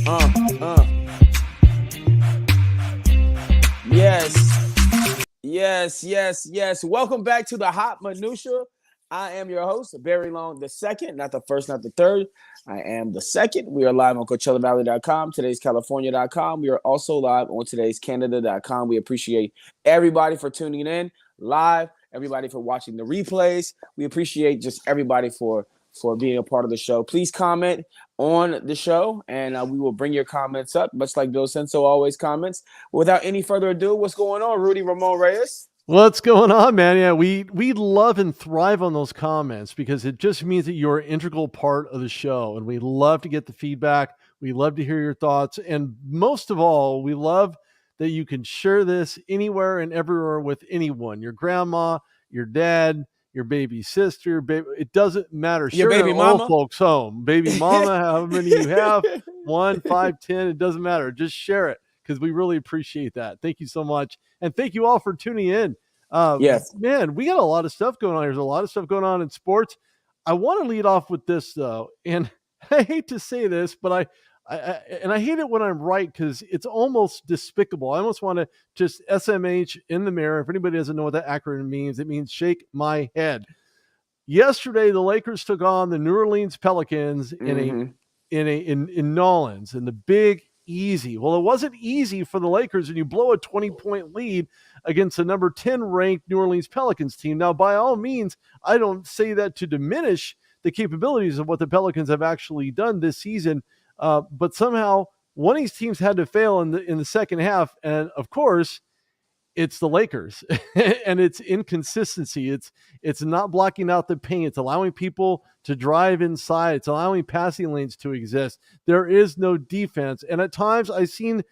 Uh, uh. Yes. Yes, yes, yes. Welcome back to the Hot Minutia. I am your host, Barry Long the second, not the first, not the third. I am the second. We are live on CoachellaValley.com, today's California.com. We are also live on today's Canada.com. We appreciate everybody for tuning in live, everybody for watching the replays. We appreciate just everybody for being a part of the show. Please comment on the show, and we will bring your comments up, much like Bill Senso always comments. Without any further ado, what's going on, Rudy Ramon Reyes? What's going on, man? Yeah, we love and thrive on those comments because it just means that you're an integral part of the show, and we love to get the feedback. We love to hear your thoughts, and most of all, we love that you can share this anywhere and everywhere with anyone, your grandma, your dad, your baby sister, it doesn't matter. Your Share it at baby old mama? folks home, baby mama, however many you have, 1, 5, 10, it doesn't matter. Just share it because we really appreciate that. Thank you so much. And thank you all for tuning in. Yes. Man, we got a lot of stuff going on. There's a lot of stuff going on in sports. I want to lead off with this though, and I hate to say this, but I hate it when I'm right because it's almost despicable. I almost want to just SMH in the mirror. If anybody doesn't know what that acronym means, it means shake my head. Yesterday, the Lakers took on the New Orleans Pelicans in Nolans in the Big Easy. Well, it wasn't easy for the Lakers, and you blow a 20-point lead against the number 10 ranked New Orleans Pelicans team. Now, by all means, I don't say that to diminish the capabilities of what the Pelicans have actually done this season, but somehow one of these teams had to fail in the second half, and of course, it's the Lakers and it's inconsistency. It's not blocking out the paint. It's allowing people to drive inside. It's allowing passing lanes to exist. There is no defense. And at times I've seen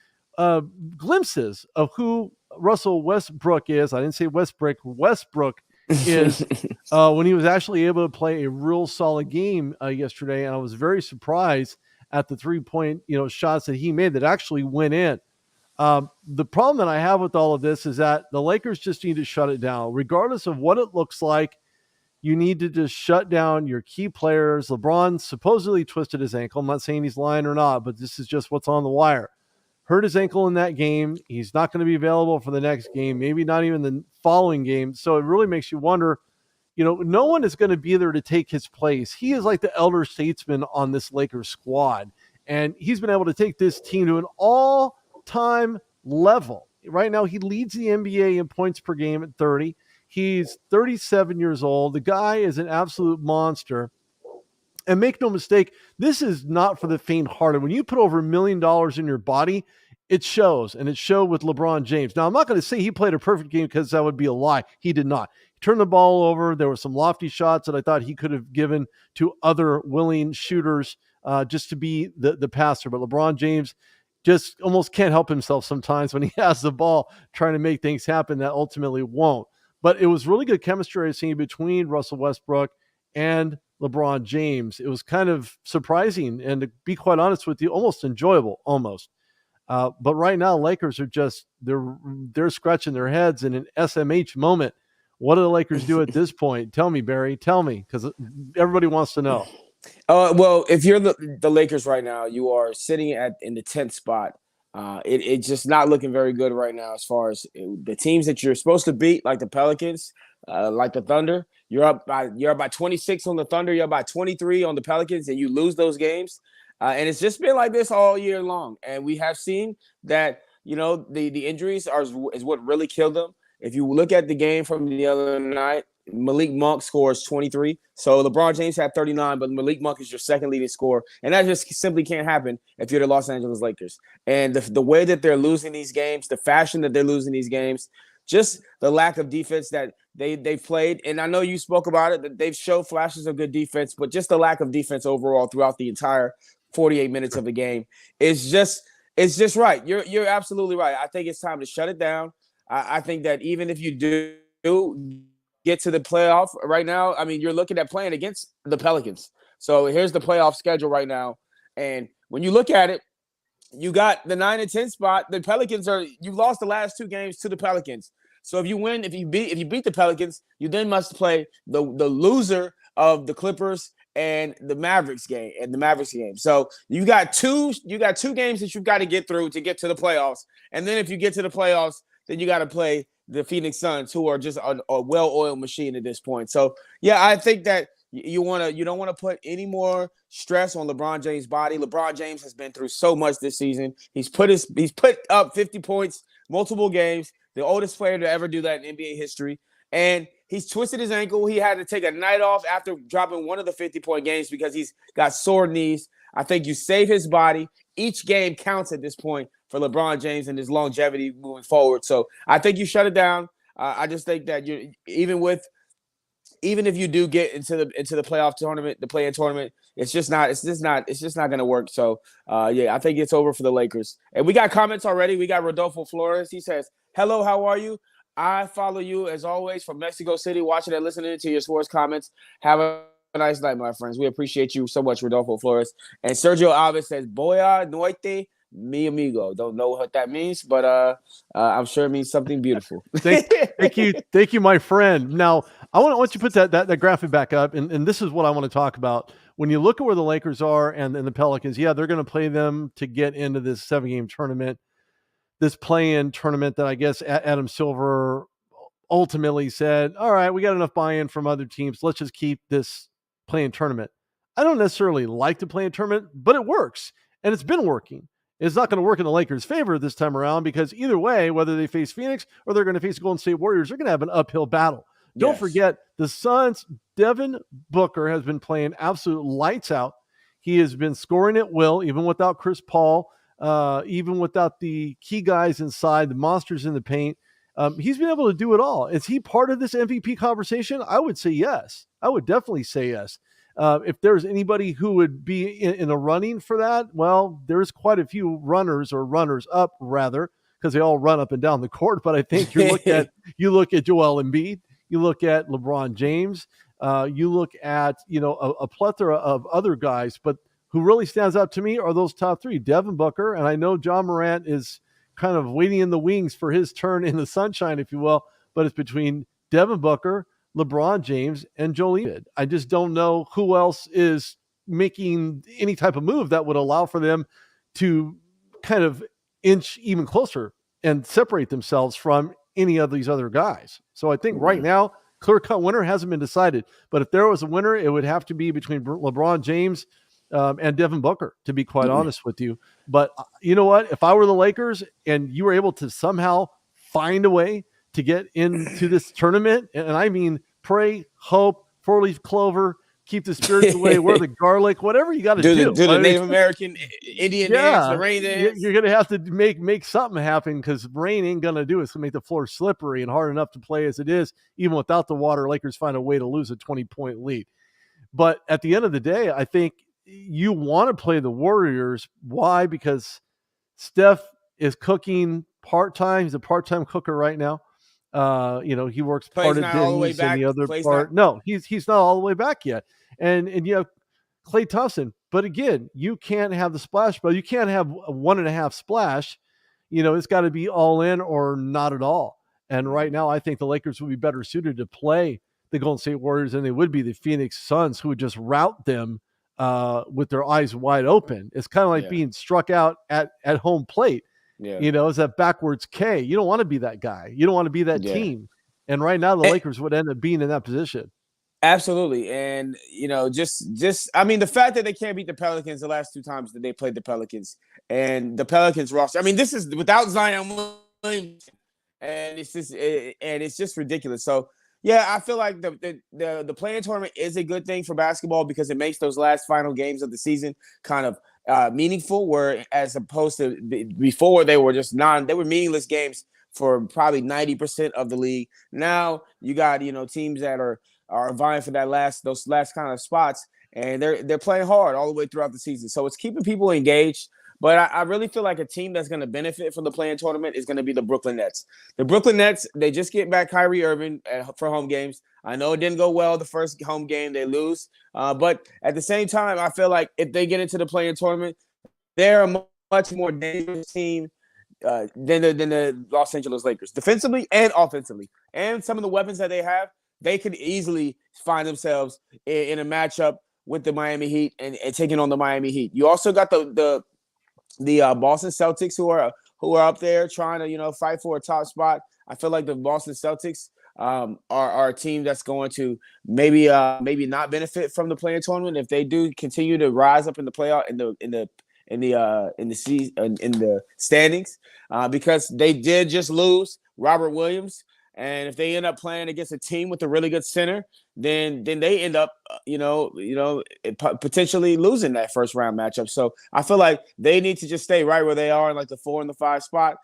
glimpses of who Russell Westbrook is. I didn't say Westbrook is when he was actually able to play a real solid game yesterday. And I was very surprised at the 3-point, shots that he made that actually went in. The problem that I have with all of this is that the Lakers just need to shut it down. Regardless of what it looks like, you need to just shut down your key players. LeBron supposedly twisted his ankle. I'm not saying he's lying or not, but this is just what's on the wire. Hurt his ankle in that game. He's not going to be available for the next game, maybe not even the following game. So it really makes you wonder, no one is going to be there to take his place. He is like the elder statesman on this Lakers squad, and he's been able to take this team to an all-time level. Right now, he leads the NBA in points per game at 30. He's 37 years old. The guy is an absolute monster. And make no mistake, this is not for the faint-hearted. When you put over $1 million in your body, it shows, and it showed with LeBron James. Now, I'm not going to say he played a perfect game because that would be a lie. He did not. He turned the ball over. There were some lofty shots that I thought he could have given to other willing shooters just to be the passer. But LeBron James just almost can't help himself sometimes when he has the ball trying to make things happen that ultimately won't. But it was really good chemistry I've seen between Russell Westbrook and LeBron James. It was kind of surprising and, to be quite honest with you, almost enjoyable, almost. But right now, Lakers are just, they're scratching their heads in an SMH moment. What do the Lakers do at this point? Tell me, Barry. Tell me, because everybody wants to know. Well, if you're the Lakers right now, you are sitting in the 10th spot. It's just not looking very good right now as far as the teams that you're supposed to beat, like the Pelicans, like the Thunder. You're up by 26 on the Thunder. You're up by 23 on the Pelicans, and you lose those games. And it's just been like this all year long. And we have seen that, the injuries is what really killed them. If you look at the game from the other night, Malik Monk scores 23. So LeBron James had 39, but Malik Monk is your second leading scorer. And that just simply can't happen if you're the Los Angeles Lakers. And the way that they're losing these games, the fashion that they're losing these games, just the lack of defense that they've played. And I know you spoke about it, that they've showed flashes of good defense, but just the lack of defense overall throughout the entire 48 minutes of the game is just right. You're absolutely right. I think it's time to shut it down. I think that even if you do get to the playoff right now, I mean, you're looking at playing against the Pelicans. So here's the playoff schedule right now. And when you look at it, you got the 9 and 10 spot. The Pelicans you lost the last 2 games to the Pelicans. So if you beat the Pelicans, you then must play the loser of the Clippers and the Mavericks game. So you got two games that you've got to get through to get to the playoffs. And then if you get to the playoffs, then you got to play the Phoenix Suns, who are just a well-oiled machine at this point. So yeah, I think that you don't want to put any more stress on LeBron James' body. LeBron James has been through so much this season. He's put up 50 points multiple games, the oldest player to ever do that in NBA history. And he's twisted his ankle. He had to take a night off after dropping one of the 50-point games because he's got sore knees. I think you save his body. Each game counts at this point for LeBron James and his longevity moving forward. So I think you shut it down. I just think that even if you do get into the playoff tournament, the play-in tournament, it's just not going to work. So yeah, I think it's over for the Lakers. And we got comments already. We got Rodolfo Flores. He says, "Hello, how are you? I follow you as always from Mexico City, watching and listening to your sports comments. Have a nice night, my friends. We appreciate you so much, Rodolfo Flores." And Sergio Alves says, "Boa noite, mi amigo." Don't know what that means, but I'm sure it means something beautiful. Thank you, my friend. Now, I want you to put that graphic back up, and this is what I want to talk about. When you look at where the Lakers are and the Pelicans, yeah, they're going to play them to get into this 7-game tournament, this play-in tournament that I guess Adam Silver ultimately said, all right, we got enough buy-in from other teams. Let's just keep this play-in tournament. I don't necessarily like the play-in tournament, but it works, and it's been working. It's not going to work in the Lakers' favor this time around because either way, whether they face Phoenix or they're going to face Golden State Warriors, they're going to have an uphill battle. Don't forget, the Suns, Devin Booker has been playing absolute lights out. He has been scoring at will, even without Chris Paul, even without the key guys inside, the monsters in the paint. He's been able to do it all. Is he part of this MVP conversation? I would say yes. I would definitely say yes. If there's anybody who would be in a running for that, well, there's quite a few runners up rather, because they all run up and down the court. But I think you look at Joel Embiid, you look at LeBron James, you look at a plethora of other guys, but who really stands out to me are those top three: Devin Booker, and I know John Morant is kind of waiting in the wings for his turn in the sunshine, if you will, but it's between Devin Booker, LeBron James, and Joel Embiid. I just don't know who else is making any type of move that would allow for them to kind of inch even closer and separate themselves from any of these other guys. So I think right now, clear-cut winner hasn't been decided. But if there was a winner, it would have to be between LeBron James and Devin Booker, to be quite honest with you. But you know what? If I were the Lakers and you were able to somehow find a way to get into this tournament, and I mean pray, hope, four-leaf clover, keep the spirits away, wear the garlic, whatever you got to do. Do the Native American Indian dance, the rain dance. You're going to have to make something happen because rain ain't going to do it. It's going to make the floor slippery and hard enough to play as it is. Even without the water, Lakers find a way to lose a 20-point lead. But at the end of the day, I think you want to play the Warriors. Why? Because Steph is cooking part-time. He's a part-time cooker right now. He works part of days and the other part. No, he's not all the way back yet. And you have Klay Thompson. But again, you can't have the splash, but you can't have a 1.5 splash. It's got to be all in or not at all. And right now, I think the Lakers would be better suited to play the Golden State Warriors than they would be the Phoenix Suns, who would just rout them with their eyes wide open. It's kind of like being struck out at home plate. Yeah. It's that backwards K. You don't want to be that guy. You don't want to be that team. And right now, the Lakers would end up being in that position. Absolutely. And, the fact that they can't beat the Pelicans the last two times that they played the Pelicans and the Pelicans roster, this is without Zion Williams, and it's just ridiculous. So, yeah, I feel like the play-in tournament is a good thing for basketball because it makes those last final games of the season kind of meaningful, where as opposed to before they were meaningless games for probably 90% of the league. Now you got, teams that are vying for those last kind of spots, and they're playing hard all the way throughout the season. So it's keeping people engaged. But I really feel like a team that's going to benefit from the play-in tournament is going to be the Brooklyn Nets. The Brooklyn Nets, they just get back Kyrie Irving for home games. I know it didn't go well the first home game. They lose. But at the same time, I feel like if they get into the play-in tournament, they're a much more dangerous team than the Los Angeles Lakers, defensively and offensively. And some of the weapons that they have, they could easily find themselves in a matchup with the Miami Heat and taking on the Miami Heat. You also got the Boston Celtics who are up there trying to fight for a top spot. I feel like the Boston Celtics are a team that's going to maybe not benefit from the play-in tournament if they do continue to rise up in the playoff in the standings because they did just lose Robert Williams. And if they end up playing against a team with a really good center, then they end up, potentially losing that first round matchup. So I feel like they need to just stay right where they are in like the 4 and the 5 spot,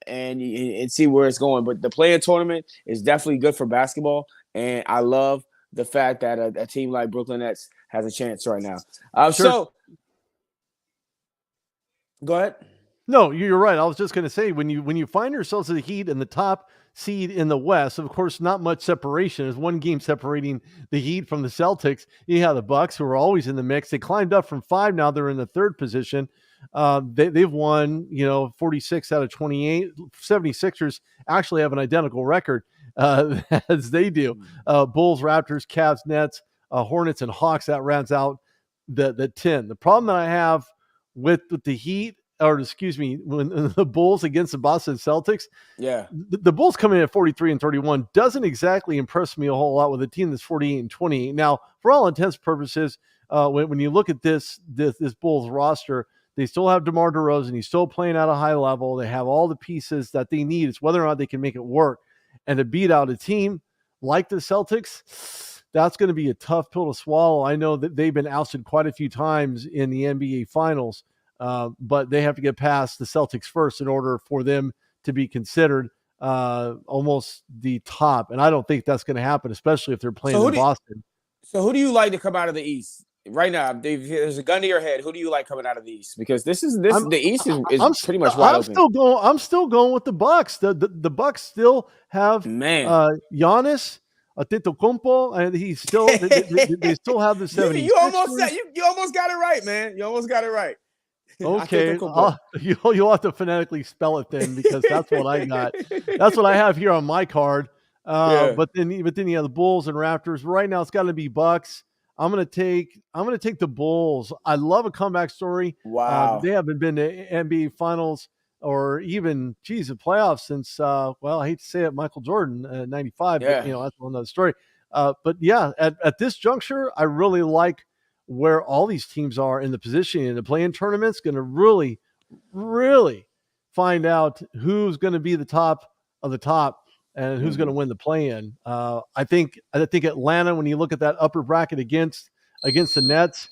and see where it's going. But the play-in tournament is definitely good for basketball, and I love the fact that a team like Brooklyn Nets has a chance right now. Sure. So go ahead. No, you're right. I was just going to say when you find yourselves at the Heat in the top seed in the West, of course, not much separation. There's one game separating the Heat from the Celtics. You have the Bucks, who are always in the mix. They climbed up from 5. Now they're in the 3rd position. They've won 46 out of 28. 76ers actually have an identical record as they do. Bulls, Raptors, Cavs, Nets, Hornets, and Hawks. That rounds out the 10. The problem that I have with the Heat, or excuse me, when the Bulls against the Boston Celtics, the Bulls coming in at 43 and 31 doesn't exactly impress me a whole lot with a team that's 48 and 28. Now, for all intents and purposes, when you look at this Bulls roster, they still have DeMar DeRozan. He's still playing at a high level. They have all the pieces that they need. It's whether or not they can make it work. And to beat out a team like the Celtics, that's going to be a tough pill to swallow. I know that they've been ousted quite a few times in the NBA Finals. But they have to get past the Celtics first in order for them to be considered almost the top. And I don't think that's going to happen, especially if they're playing in Boston. So who do you like to come out of the East right now? There's a gun to your head. Who do you like coming out of the East? Because the East is pretty much wide open. I'm still going with the Bucks. The Bucks still have Giannis Antetokounmpo, and he's still they still have the 70s. You almost got it right, man. You almost got it right. Okay, you'll have to phonetically spell it then, because that's what I got. That's what I have here on my card. But then you have the Bulls and Raptors. Right now, it's got to be Bucks. I'm gonna take the Bulls. I love a comeback story. Wow, they haven't been to NBA Finals or even the playoffs since I hate to say it, Michael Jordan, 95. Yeah. But that's another story. But yeah, at this juncture, I really like where all these teams are in the position in the play-in tournament's going to really, really find out who's going to be the top of the top and who's going to win the play-in. I think Atlanta, when you look at that upper bracket against the Nets,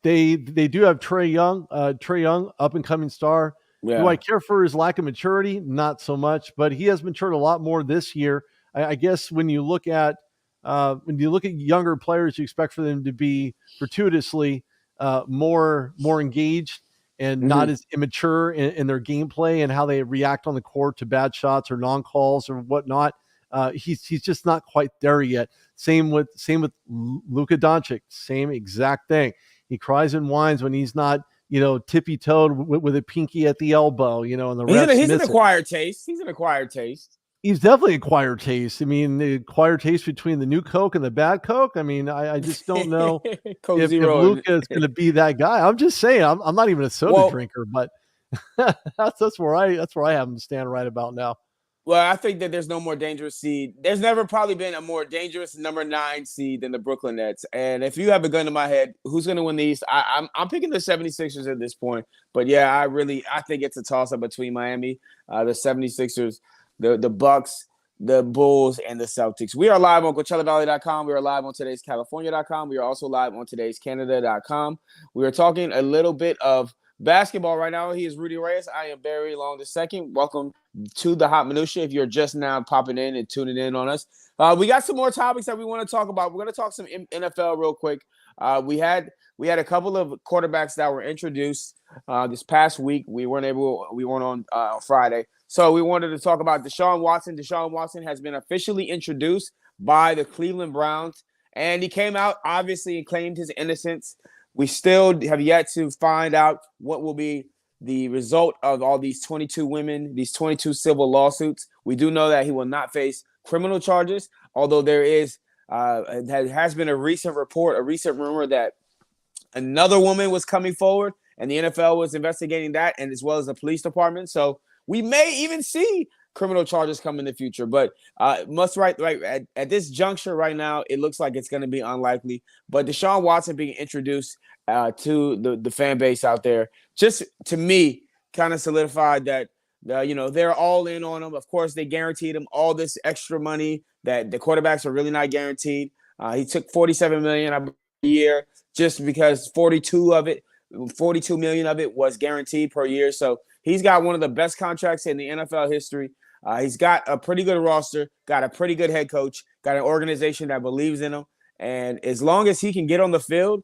they do have Trae Young, up and coming star. Yeah. Do I care for his lack of maturity? Not so much, but he has matured a lot more this year. I guess when you look at younger players, you expect for them to be fortuitously more engaged and not as immature in their gameplay and how they react on the court to bad shots or non-calls or whatnot. He's just not quite there yet. Same with Luka Doncic. Same exact thing. He cries and whines when he's not tippy-toed with a pinky at the elbow. And the refs he's an acquired taste. He's an acquired taste. He's definitely acquired taste. I mean, the acquired taste between the new Coke and the bad Coke. I mean, I just don't know if Luka is going to be that guy. I'm just saying, I'm not even a soda drinker, but that's where I have him stand right about now. Well, I think that there's no more dangerous seed. There's never probably been a more dangerous number 9 seed than the Brooklyn Nets. And if you have a gun to my head, who's going to win the East? I'm picking the 76ers at this point. But yeah, I think it's a toss-up between Miami, the 76ers, the Bucks, the Bulls, and the Celtics. We are live on CoachellaValley.com. We are live on today's California.com. We are also live on today's Canada.com. We are talking a little bit of basketball right now. He is Rudy Reyes. I am Barry Long II. Welcome to the Hot Minutia. If you're just now popping in and tuning in on us, we got some more topics that we want to talk about. We're going to talk some NFL real quick. We had a couple of quarterbacks that were introduced this past week. We weren't on Friday. So we wanted to talk about Deshaun Watson. Deshaun Watson has been officially introduced by the Cleveland Browns, and he came out, obviously, and claimed his innocence. We still have yet to find out what will be the result of all these 22 women, these 22 civil lawsuits. We do know that he will not face criminal charges, although there is There has been a recent report, a recent rumor that another woman was coming forward, and the NFL was investigating that, and as well as the police department. So we may even see criminal charges come in the future. But at this juncture right now, it looks like it's going to be unlikely. But Deshaun Watson being introduced to the fan base out there, just to me, kind of solidified that they're all in on him. Of course, they guaranteed him all this extra money that the quarterbacks are really not guaranteed. He took $47 million a year just because 42 million of it was guaranteed per year. So he's got one of the best contracts in the NFL history. He's got a pretty good roster, got a pretty good head coach, got an organization that believes in him. And as long as he can get on the field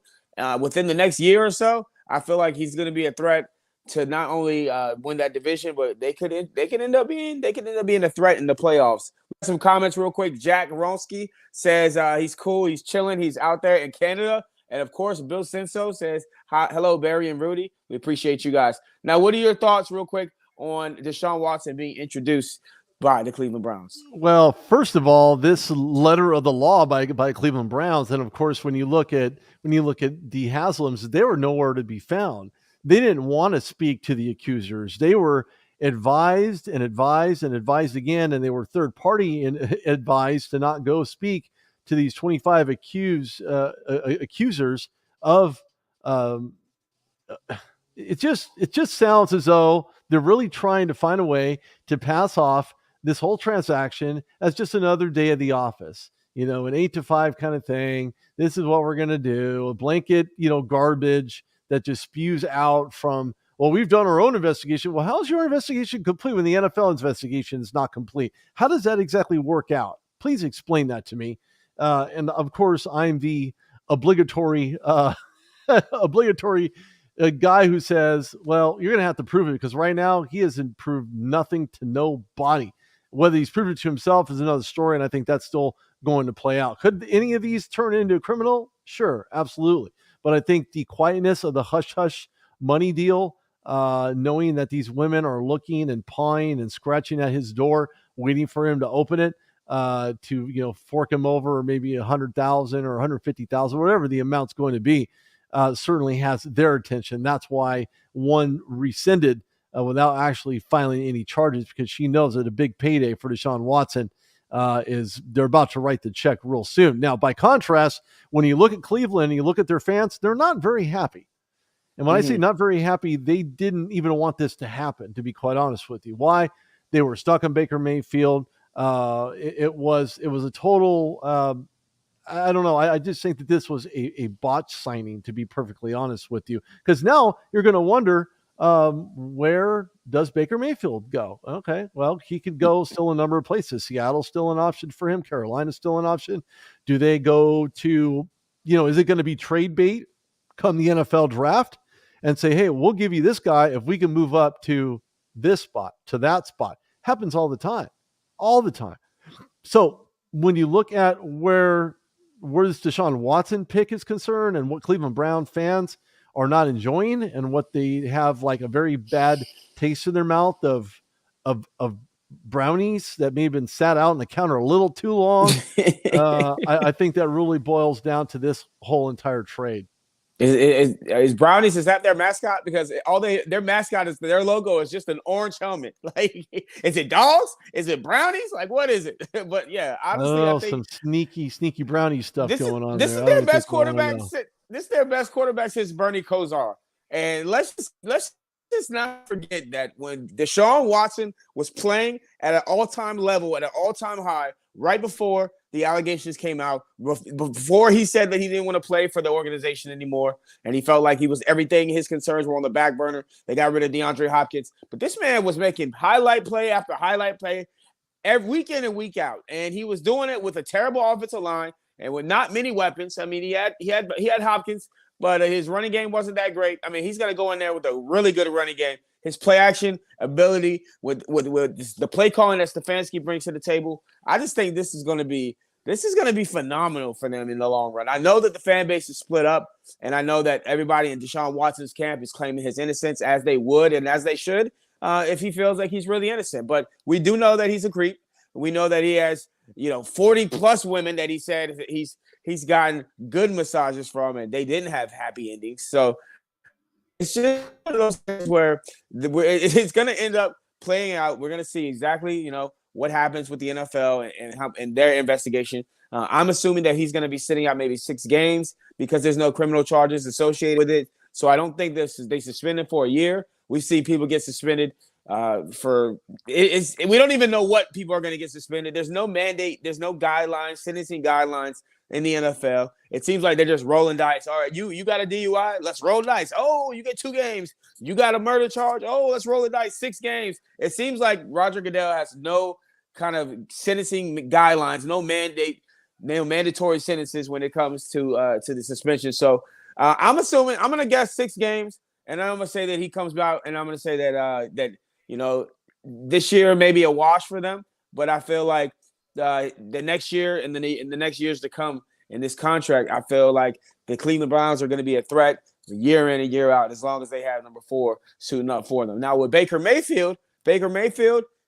within the next year or so, I feel like he's going to be a threat to not only win that division, but they could end up being a threat in the playoffs. Some comments real quick. Jack Ronski says he's cool, he's chilling, he's out there in Canada. And of course, Bill Senso says, hello, Barry and Rudy. We appreciate you guys. Now, what are your thoughts real quick on Deshaun Watson being introduced by the Cleveland Browns? Well, first of all, this letter of the law by Cleveland Browns, and of course, when you look at the Haslams, they were nowhere to be found. They didn't want to speak to the accusers. They were advised and advised and advised again, and they were third party advised to not go speak to these 25 accusers of. It just sounds as though they're really trying to find a way to pass off this whole transaction as just another day of the office, an 8 to 5 kind of thing. This is what we're going to do. A blanket, garbage that just spews out from, well, we've done our own investigation. Well, how's your investigation complete when the NFL investigation is not complete? How does that exactly work out? Please explain that to me. And of course, I'm the obligatory guy who says, well, you're going to have to prove it, because right now he hasn't proved nothing to nobody. Whether he's proved it to himself is another story, and I think that's still going to play out. Could any of these turn into a criminal? Sure, absolutely. But I think the quietness of the hush-hush money deal, knowing that these women are looking and pawing and scratching at his door, waiting for him to open it, to fork him over maybe $100,000 or $150,000, whatever the amount's going to be, certainly has their attention. That's why one rescinded without actually filing any charges, because she knows that a big payday for Deshaun Watson they're about to write the check real soon. Now, by contrast, when you look at Cleveland and you look at their fans, they're not very happy. And when I say not very happy, they didn't even want this to happen, to be quite honest with you. Why? They were stuck on Baker Mayfield. It was a total, I don't know. I just think that this was a botch signing, to be perfectly honest with you, because now you're going to wonder, where does Baker Mayfield go? Okay, well, he could go still a number of places. Seattle's still an option for him. Carolina's still an option. Do they go to, is it going to be trade bait come the NFL draft and say, hey, we'll give you this guy if we can move up to this spot, to that spot? Happens all the time. So when you look at where this Deshaun Watson pick is concerned, and what Cleveland Brown fans are not enjoying, and what they have like a very bad taste in their mouth of brownies that may have been sat out on the counter a little too long, I think that really boils down to this whole entire trade. Is Brownies, is that their mascot? Because their mascot is, their logo is just an orange helmet. Like, is it dogs? Is it brownies? Like, what is it? But yeah, honestly, I think some sneaky brownie stuff going on. This is their best quarterback. This is their best quarterback since Bernie Kosar. And let's just not forget that when Deshaun Watson was playing at an all-time level, at an all-time high, right before the allegations came out, before he said that he didn't want to play for the organization anymore, and he felt like he was everything, his concerns were on the back burner. They got rid of DeAndre Hopkins. But this man was making highlight play after highlight play every week in and week out. And he was doing it with a terrible offensive line and with not many weapons. I mean, he had Hopkins, but his running game wasn't that great. I mean, he's going to go in there with a really good running game. His play action ability with the play calling that Stefanski brings to the table, I just think this is going to be phenomenal for them in the long run. I know that the fan base is split up, and I know that everybody in Deshaun Watson's camp is claiming his innocence, as they would and as they should, if he feels like he's really innocent. But we do know that he's a creep. We know that he has 40 plus women that he said he's gotten good massages from, and they didn't have happy endings. So it's just one of those things where it's going to end up playing out. We're going to see exactly, what happens with the NFL and their investigation. I'm assuming that he's going to be sitting out maybe 6 games because there's no criminal charges associated with it. So I don't think they suspend him for a year. We see people get suspended for it's. We don't even know what people are going to get suspended. There's no mandate. There's no guidelines, sentencing guidelines in the NFL. It seems like they're just rolling dice. All right, you got a DUI? Let's roll dice. Oh, you get 2 games. You got a murder charge? Oh, let's roll the dice. 6 games. It seems like Roger Goodell has no kind of sentencing guidelines, no mandatory sentences when it comes to the suspension. So I'm going to guess 6 games, and I'm going to say that he comes out, and I'm going to say that this year may be a wash for them, but I feel like the next year and in the next years to come in this contract, I feel like the Cleveland Browns are going to be a threat year in and year out as long as they have number 4 suiting up for them. Now with Baker Mayfield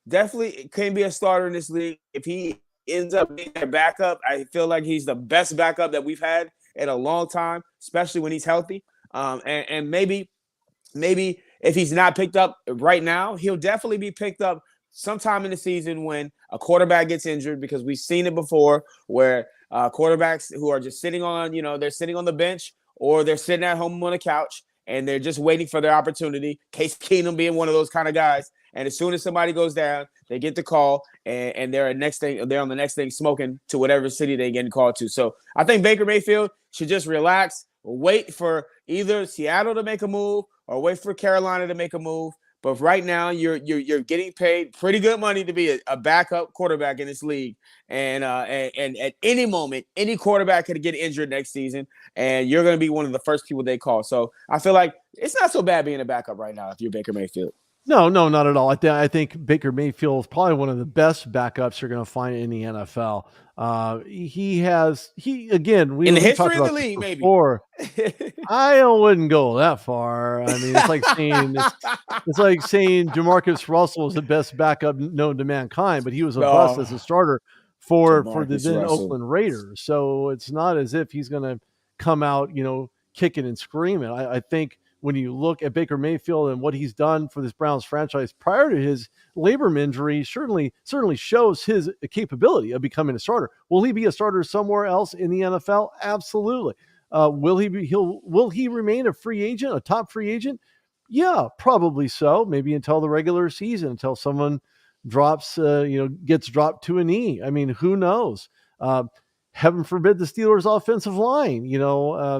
definitely can be a starter in this league. If he ends up being their backup, I feel like he's the best backup that we've had in a long time, especially when he's healthy. And maybe if he's not picked up right now, he'll definitely be picked up sometime in the season when a quarterback gets injured, because we've seen it before where quarterbacks who are just sitting on, they're sitting on the bench or they're sitting at home on a couch and they're just waiting for their opportunity. Case Keenum being one of those kind of guys. And as soon as somebody goes down, they get the call and they're on the next thing smoking to whatever city they get called to. So I think Baker Mayfield should just relax, wait for either Seattle to make a move or wait for Carolina to make a move. But right now, you're getting paid pretty good money to be a backup quarterback in this league, and at any moment, any quarterback could get injured next season, and you're going to be one of the first people they call. So I feel like it's not so bad being a backup right now if you're Baker Mayfield. No, not at all. I think Baker Mayfield is probably one of the best backups you're going to find in the NFL. We in the history talked of the about league, before. I wouldn't go that far. I mean, it's like saying Jamarcus Russell is the best backup known to mankind, but he was a bust as a starter for the then Oakland Raiders. So it's not as if he's going to come out, kicking and screaming. I think when you look at Baker Mayfield and what he's done for this Browns franchise prior to his labrum injury, certainly shows his capability of becoming a starter. Will he be a starter somewhere else in the NFL? Absolutely. Will he remain a free agent, a top free agent? Yeah, probably so. Maybe until the regular season, until someone gets dropped to a knee. I mean, who knows? Heaven forbid the Steelers' offensive line.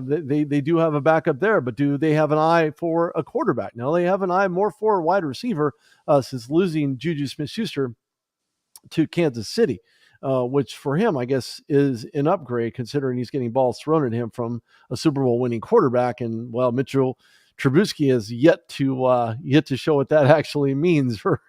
They do have a backup there, but do they have an eye for a quarterback? No, they have an eye more for a wide receiver since losing Juju Smith-Schuster to Kansas City, which for him, I guess, is an upgrade considering he's getting balls thrown at him from a Super Bowl winning quarterback. And Mitchell Trubisky has yet to show what that actually means or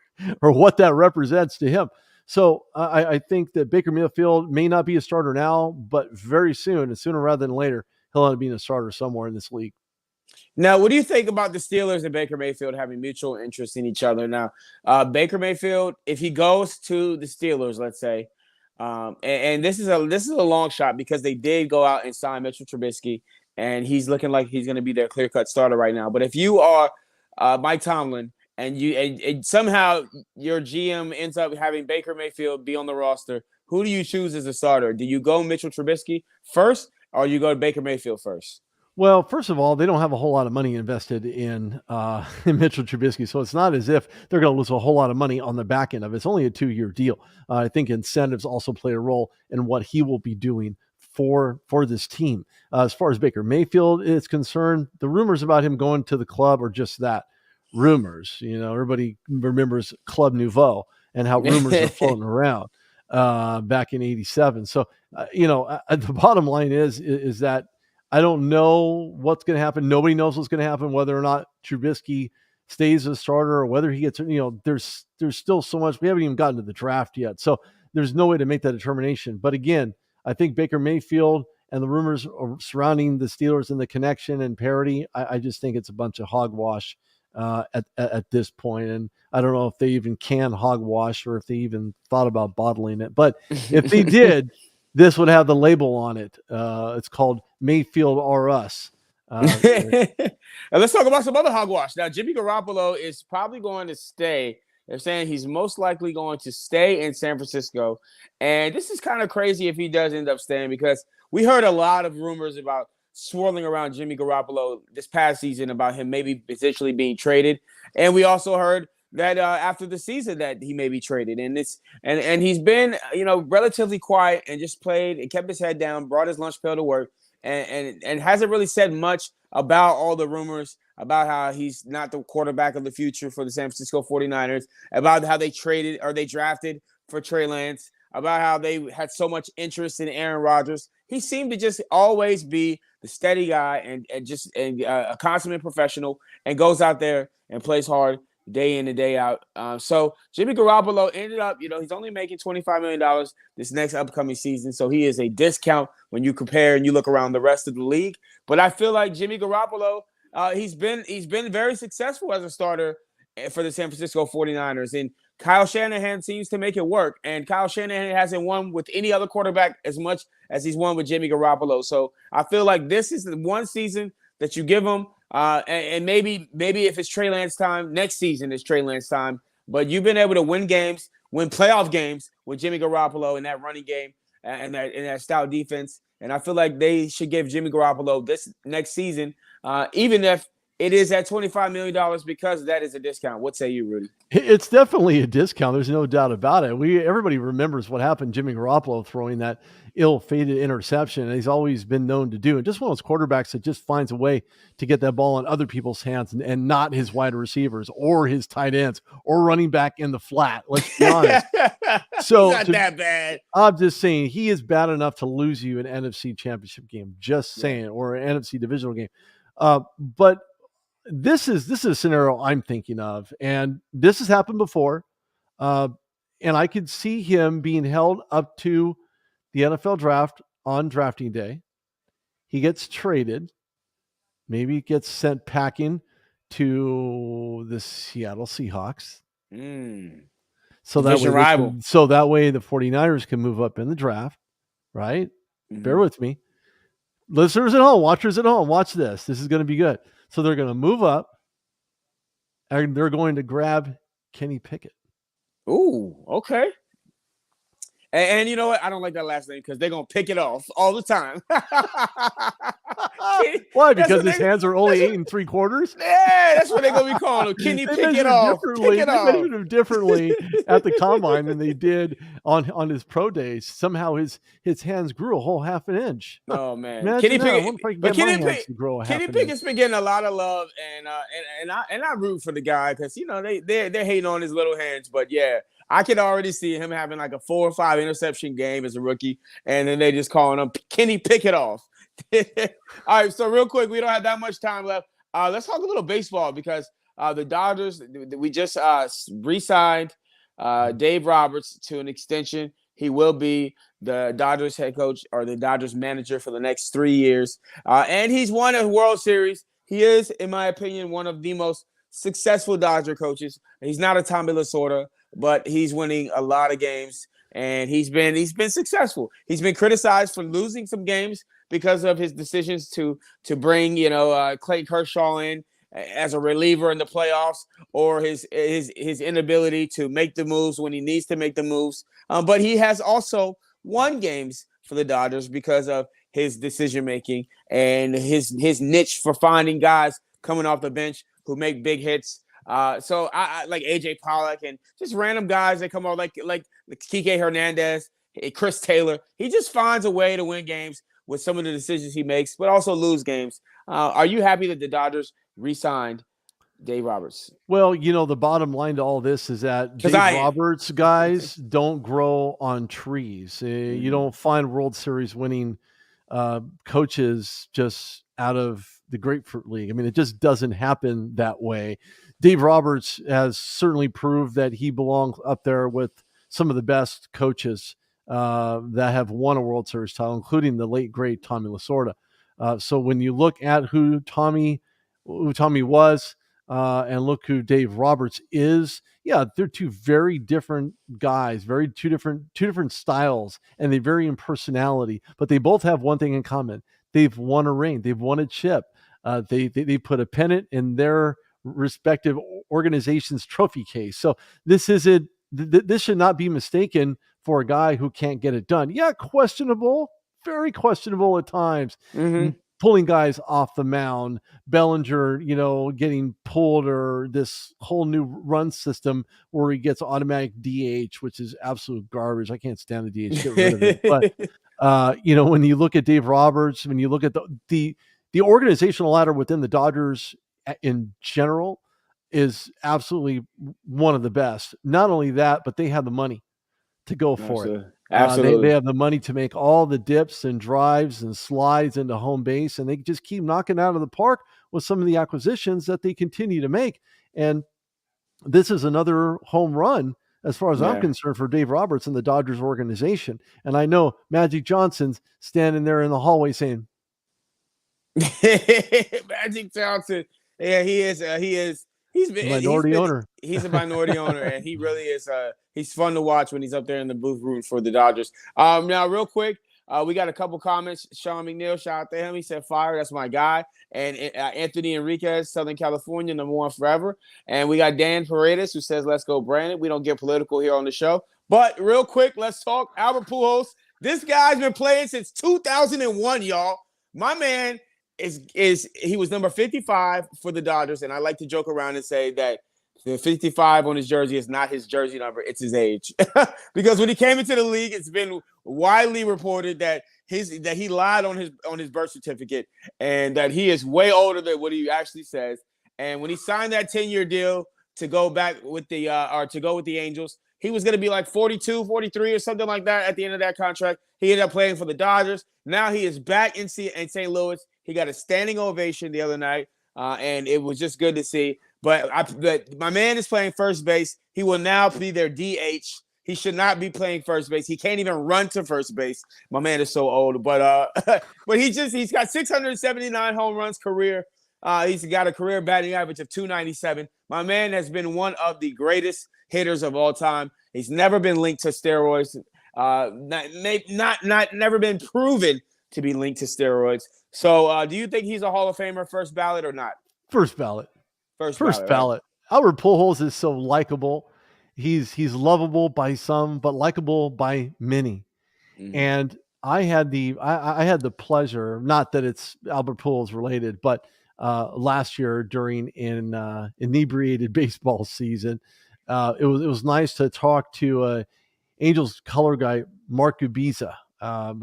what that represents to him. So I think that Baker Mayfield may not be a starter now, but very soon, and sooner rather than later, he'll end up being a starter somewhere in this league. Now, what do you think about the Steelers and Baker Mayfield having mutual interest in each other? Now, Baker Mayfield, if he goes to the Steelers, let's say, and this is a long shot because they did go out and sign Mitchell Trubisky, and he's looking like he's going to be their clear-cut starter right now. But if you are Mike Tomlin, and somehow your GM ends up having Baker Mayfield be on the roster, who do you choose as a starter? Do you go Mitchell Trubisky first, or you go to Baker Mayfield first? Well, first of all, they don't have a whole lot of money invested in Mitchell Trubisky, so it's not as if they're going to lose a whole lot of money on the back end of it. It's only a 2-year deal. I think incentives also play a role in what he will be doing for this team. As far as Baker Mayfield is concerned, the rumors about him going to the club are just that. Rumors, everybody remembers Club Nouveau and how rumors are floating around back in '87. So, the bottom line is that I don't know what's going to happen. Nobody knows what's going to happen, whether or not Trubisky stays a starter or whether he gets, there's still so much. We haven't even gotten to the draft yet. So there's no way to make that determination. But again, I think Baker Mayfield and the rumors surrounding the Steelers and the connection and parity, I just think it's a bunch of hogwash. at this point. And I don't know if they even can hogwash or if they even thought about bottling it. But if they did, this would have the label on it. It's called Mayfield or Us. And let's talk about some other hogwash. Now, Jimmy Garoppolo is probably going to stay. They're saying he's most likely going to stay in San Francisco. And this is kind of crazy if he does end up staying, because we heard a lot of rumors about swirling around Jimmy Garoppolo this past season about him maybe potentially being traded. And we also heard that after the season that he may be traded. And he's been, relatively quiet and just played and kept his head down, brought his lunch pail to work, and hasn't really said much about all the rumors about how he's not the quarterback of the future for the San Francisco 49ers, about how they traded or they drafted for Trey Lance, about how they had so much interest in Aaron Rodgers. He seemed to just always be the steady guy and a consummate professional, and goes out there and plays hard day in and day out. So Jimmy Garoppolo ended up, he's only making $25 million this next upcoming season. So he is a discount when you compare and you look around the rest of the league. But I feel like Jimmy Garoppolo, he's been very successful as a starter for the San Francisco 49ers. And Kyle Shanahan seems to make it work. And Kyle Shanahan hasn't won with any other quarterback as much as he's won with Jimmy Garoppolo. So I feel like this is the one season that you give him. And maybe if it's Trey Lance time, next season is Trey Lance time. But you've been able to win playoff games with Jimmy Garoppolo in that running game and that stout defense. And I feel like they should give Jimmy Garoppolo this next season, even if it is at $25 million, because that is a discount. What say you, Rudy? It's definitely a discount. There's no doubt about it. Everybody remembers what happened. Jimmy Garoppolo throwing that ill-fated interception, and he's always been known to do it. Just one of those quarterbacks that just finds a way to get that ball in other people's hands and not his wide receivers or his tight ends or running back in the flat. Let's be honest. So he's not that bad. I'm just saying he is bad enough to lose you an NFC championship game. Just saying, or an NFC divisional game. But this is a scenario I'm thinking of, and this has happened before. And I could see him being held up to the NFL draft on drafting day. He gets traded, maybe gets sent packing to the Seattle Seahawks. So that way the 49ers can move up in the draft, right? Mm-hmm. Bear with me. Listeners at home, watchers at home, watch this. This is going to be good. So they're going to move up, and they're going to grab Kenny Pickett. Ooh, okay. And you know what? I don't like that last name because they're going to pick it off all the time. Why? Because his hands are only 8 3/4? Yeah, that's what they're going to be calling him. Kenny Pick it off. They measured him differently at the combine than they did on his pro days. Somehow his hands grew a whole half an inch. Oh, man. Kenny Pickett's been getting a lot of love, and I root for the guy because, they're hating on his little hands. But, yeah. I can already see him having like a 4 or 5 interception game as a rookie, and then they just calling him Kenny Pick it off. All right, so real quick, we don't have that much time left. Let's talk a little baseball because the Dodgers, we just re-signed Dave Roberts to an extension. He will be the Dodgers head coach or the Dodgers manager for the next 3 years, and he's won a World Series. He is, in my opinion, one of the most successful Dodger coaches. He's not a Tommy Lasorda, but he's winning a lot of games, and he's been successful. He's been criticized for losing some games because of his decisions to bring Clayton Kershaw in as a reliever in the playoffs, or his inability to make the moves when he needs to make the moves. But he has also won games for the Dodgers because of his decision making and his niche for finding guys coming off the bench who make big hits. So I like AJ Pollock and just random guys that come out like Kike Hernandez, Chris Taylor. He just finds a way to win games with some of the decisions he makes, but also lose games. Are you happy that the Dodgers re-signed Dave Roberts? Well, the bottom line to all this is that Dave Roberts guys don't grow on trees. You don't find World Series winning coaches just out of the Grapefruit League. I mean, it just doesn't happen that way. Dave Roberts has certainly proved that he belongs up there with some of the best coaches that have won a World Series title, including the late, great Tommy Lasorda. So when you look at who Tommy was, and look who Dave Roberts is. Yeah, they're two very different guys, two different styles, and they vary in personality. But they both have one thing in common: they've won a ring, they've won a chip. They put a pennant in their respective organization's trophy case. So this isn't. This should not be mistaken for a guy who can't get it done. Yeah, questionable, very questionable at times. Mm-hmm. Pulling guys off the mound, Bellinger, getting pulled, or this whole new run system where he gets automatic DH, which is absolute garbage. I can't stand the DH. Get rid of it. But when you look at Dave Roberts, when you look at the organizational ladder within the Dodgers in general is absolutely one of the best. Not only that, but they have the money to go for it. Absolutely. They have the money to make all the dips and drives and slides into home base, and they just keep knocking out of the park with some of the acquisitions that they continue to make. And this is another home run, as far as I'm concerned, for Dave Roberts and the Dodgers organization. And I know Magic Johnson's standing there in the hallway saying, Magic Johnson. Yeah, he is. He's a minority owner, and he really is. He's fun to watch when he's up there in the booth rooting for the Dodgers. Now, real quick, we got a couple comments. Sean McNeil, shout out to him. He said, "Fire, that's my guy." And Anthony Enriquez, Southern California, #1 forever. And we got Dan Paredes, who says, "Let's go, Brandon." We don't get political here on the show, but real quick, let's talk Albert Pujols. This guy's been playing since 2001, y'all. My man. He was number 55 for the Dodgers, and I like to joke around and say that the 55 on his jersey is not his jersey number, it's his age. Because when he came into the league, it's been widely reported that he lied on his birth certificate and that he is way older than what he actually says. And when he signed that 10-year deal to go back with the Angels, he was going to be like 42, 43 or something like that at the end of that contract. He ended up playing for the Dodgers. Now he is back in St. Louis. He got a standing ovation the other night, and it was just good to see. But my man is playing first base. He will now be their DH. He should not be playing first base. He can't even run to first base. My man is so old. But but he's got 679 home runs career. He's got a career batting average of 297. My man has been one of the greatest hitters of all time. He's never been linked to steroids. Never been proven to be linked to steroids. So do you think he's a Hall of Famer, first ballot or not? First ballot. First ballot. Right? Albert Pujols is so likable. He's lovable by some, but likable by many. Mm-hmm. And I had the pleasure, not that it's Albert Pujols related, but last year during an inebriated baseball season, it was nice to talk to Angels color guy Mark Kubica,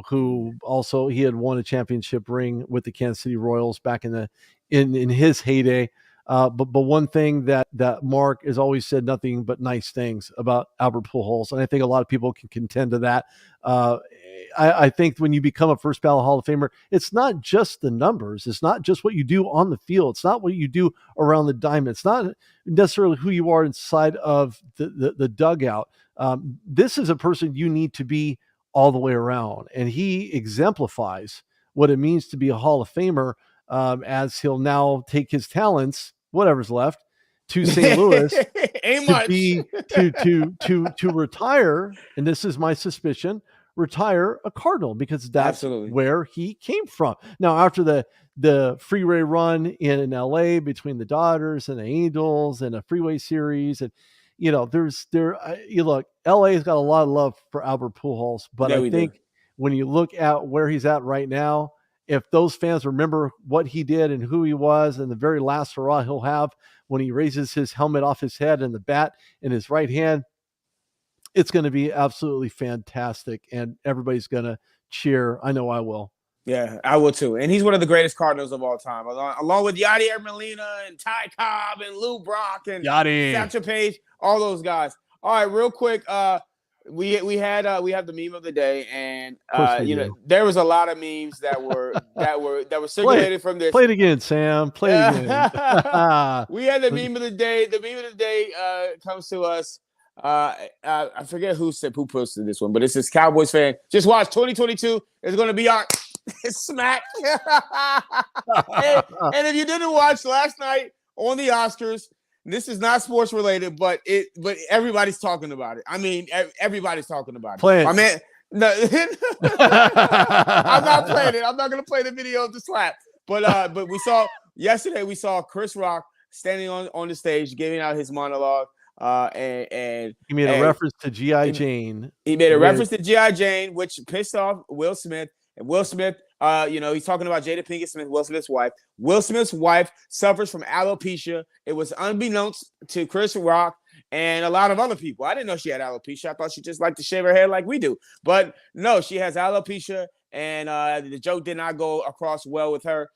who also he had won a championship ring with the Kansas City Royals back in his heyday. But one thing that Mark has always said nothing but nice things about Albert Pujols, and I think a lot of people can contend to that. I think when you become a first ballot Hall of Famer, it's not just the numbers. It's not just what you do on the field. It's not what you do around the diamond. It's not necessarily who you are inside of the dugout. This is a person you need to be all the way around. And he exemplifies what it means to be a Hall of Famer, as he'll now take his talents, whatever's left, to St. Louis to retire. And this is my suspicion, retire a Cardinal, because that's where he came from. Now, after the freeway run in LA between the Dodgers and the Angels and a freeway series, and look, LA's got a lot of love for Albert Pujols, but I think when you look at where he's at right now, if those fans remember what he did and who he was, and the very last hurrah he'll have when he raises his helmet off his head and the bat in his right hand, it's going to be absolutely fantastic, and everybody's going to cheer. I know I will. Yeah, I will too. And he's one of the greatest Cardinals of all time, along with Yadier Molina and Ty Cobb and Lou Brock and Satchel Paige, all those guys. All right, real quick, we have the meme of the day, and there was a lot of memes that were circulated from this. Play it again, Sam. Play it again. We had the meme of the day. The meme of the day comes to us. I forget who posted this one, but it's this Cowboys fan. Just watch, 2022 is going to be our smack. and if you didn't watch last night on the Oscars. This is not sports related, but everybody's talking about it. I mean, everybody's talking about it. Play it. My man, no, I'm not playing it. I'm not gonna play the video of the slap. But we saw Chris Rock standing on the stage giving out his monologue. And he made a reference to G.I. Jane. He made a reference to G.I. Jane, which pissed off Will Smith. And Will Smith, he's talking about Jada Pinkett Smith, Will Smith's wife. Will Smith's wife suffers from alopecia. It was unbeknownst to Chris Rock and a lot of other people. I didn't know she had alopecia. I thought she just liked to shave her hair like we do. But no, she has alopecia, and the joke did not go across well with her.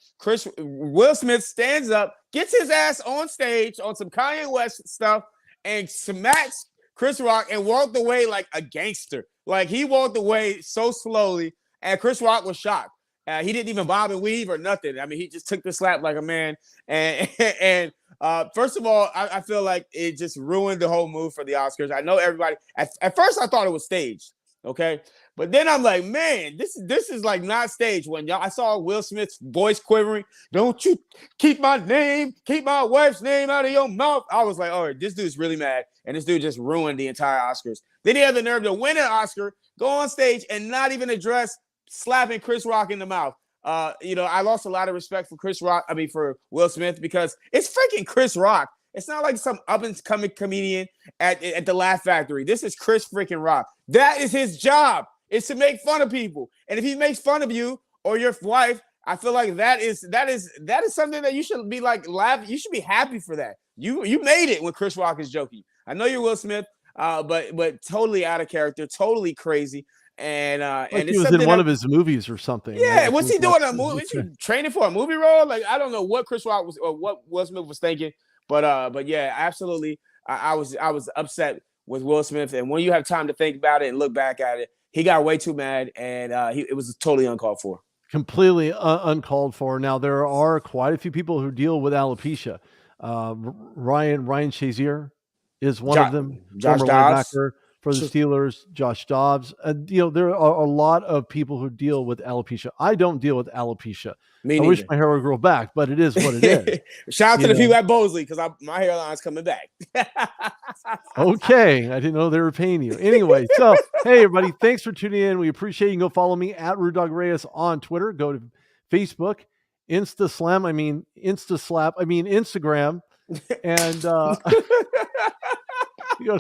Will Smith stands up, gets his ass on stage on some Kanye West stuff, and smacks Chris Rock and walked away like a gangster. Like, he walked away so slowly. And Chris Rock was shocked. He didn't even bob and weave or nothing. I mean, he just took the slap like a man. And first of all, I feel like it just ruined the whole move for the Oscars. I know everybody. At first, I thought it was staged. Okay, but then I'm like, man, this is like not staged. When I saw Will Smith's voice quivering, don't you keep my wife's name out of your mouth. I was like, all right, this dude's really mad, and this dude just ruined the entire Oscars. Then he had the nerve to win an Oscar, go on stage, and not even address slapping Chris Rock in the mouth. I lost a lot of respect for for Will Smith, because it's freaking Chris Rock. It's not like some up-and-coming comedian at the Laugh Factory. This is Chris freaking Rock. That is his job, is to make fun of people. And if he makes fun of you or your wife, I feel like that is something that you should be like laughing. You should be happy for that. You made it when Chris Rock is joking. I know you're Will Smith, but totally out of character, totally crazy. And and he was in one of his movies or something. Yeah, what's he doing? A movie? Was he training for a movie role? Like, I don't know what Chris Rock was or what Will Smith was thinking. But yeah, absolutely. I was upset with Will Smith, and when you have time to think about it and look back at it, he got way too mad, and it was totally uncalled for. Completely uncalled for. Now, there are quite a few people who deal with alopecia. Ryan Shazier is one of them. Josh former Dobbs linebacker for the Steelers, Josh Dobbs. There are a lot of people who deal with alopecia. I don't deal with alopecia. I wish my hair would grow back, but it is what it is. Shout out to the people at Bosley, because my hairline's coming back. Okay. I didn't know they were paying you. Anyway, so, hey, everybody, thanks for tuning in. We appreciate you. Go follow me at Reyes on Twitter. Go to Facebook, Instagram. And go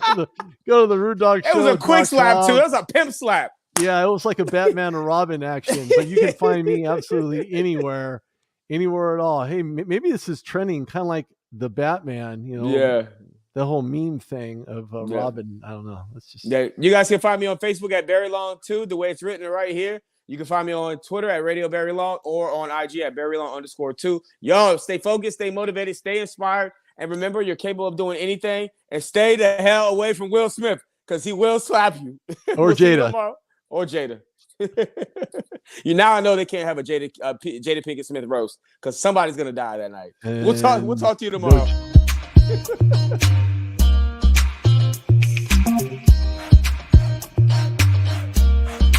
to the Rude Dog Show. It was a quick slap, too. It was a pimp slap. Yeah, it was like a Batman and Robin action, but you can find me absolutely anywhere at all. Hey, maybe this is trending, kind of like the Batman, Yeah. The whole meme thing of Robin. I don't know. Let's just. Yeah, you guys can find me on Facebook at Barry Long too, the way it's written right here. You can find me on Twitter at Radio Barry Long or on IG at BarryLong_2. Yo, stay focused, stay motivated, stay inspired, and remember, you're capable of doing anything. And stay the hell away from Will Smith, because he will slap you. Or Jada. Or Jada. Now I know they can't have a Jada Pinkett Smith roast, because somebody's gonna die that night. We'll talk to you tomorrow.